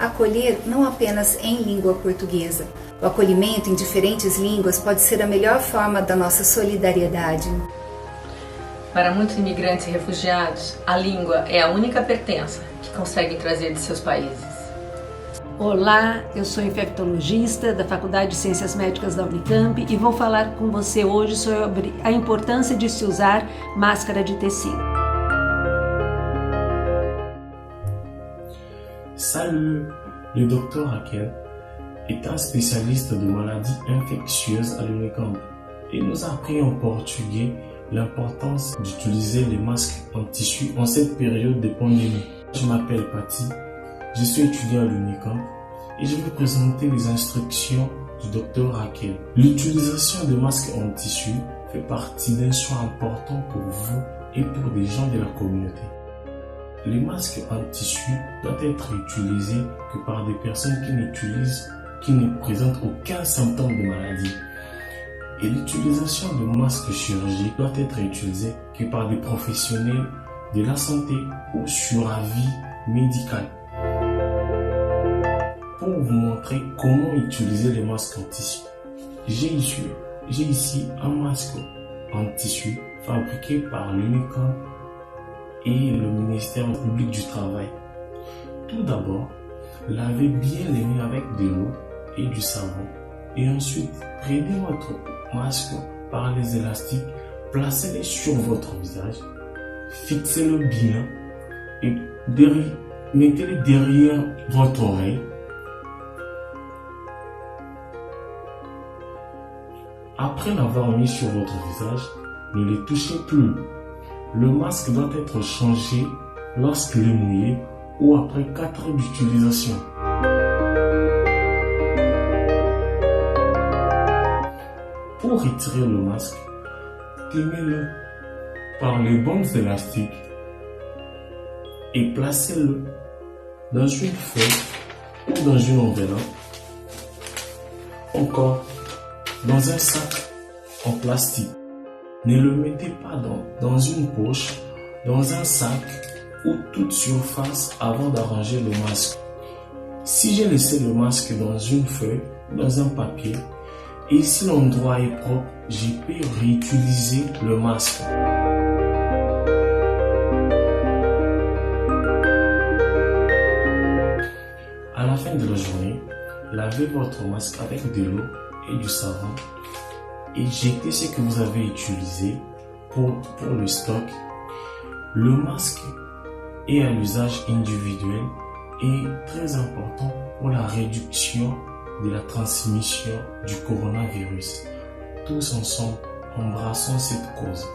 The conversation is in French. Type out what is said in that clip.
acolher não apenas em língua portuguesa. O acolhimento em diferentes línguas pode ser a melhor forma da nossa solidariedade. Para muitos imigrantes e refugiados, a língua é a única pertença que conseguem trazer de seus países. Olá, eu sou infectologista da Faculdade de Ciências Médicas da Unicamp e vou falar com você hoje sobre a importância de se usar máscara de tecido. Salut, le docteur Raquel est un spécialiste de maladies infectieuses à l'Unicamp et nous a appris en portugais l'importance d'utiliser les masques en tissu en cette période de pandémie. Je m'appelle Patty, je suis étudiant à l'Unicamp et je vais présenter les instructions du docteur Raquel. L'utilisation de masques en tissu fait partie d'un choix important pour vous et pour des gens de la communauté. Les masques en tissu doivent être utilisés que par des personnes qui ne présentent aucun symptôme de maladie. Et l'utilisation de masques chirurgicaux doit être utilisée que par des professionnels de la santé ou sur avis médical. Pour vous montrer comment utiliser les masques en tissu, j'ai ici un masque en tissu fabriqué par l'Unicamp et le ministère public du Travail. Tout d'abord, lavez bien les mains avec de l'eau et du savon. Et ensuite, prenez votre masque par les élastiques, placez-les sur votre visage, fixez-le bien et mettez-le derrière votre oreille. Après l'avoir mis sur votre visage, ne les touchez plus. Le masque doit être changé lorsqu'il est mouillé ou après 4 heures d'utilisation. Pour retirer le masque, tenez-le par les bandes élastiques et placez-le dans une feuille ou dans une enveloppe. Encore dans un sac en plastique. Ne le mettez pas dans une poche, dans un sac ou toute surface avant d'arranger le masque. Si j'ai laissé le masque dans une feuille, dans un papier, et si l'endroit est propre, je peux réutiliser le masque. À la fin de la journée, lavez votre masque avec de l'eau et du savon et jetez ce que vous avez utilisé pour le stock. Le masque est à l'usage individuel et très important pour la réduction de la transmission du coronavirus. Tous ensemble, embrassons cette cause.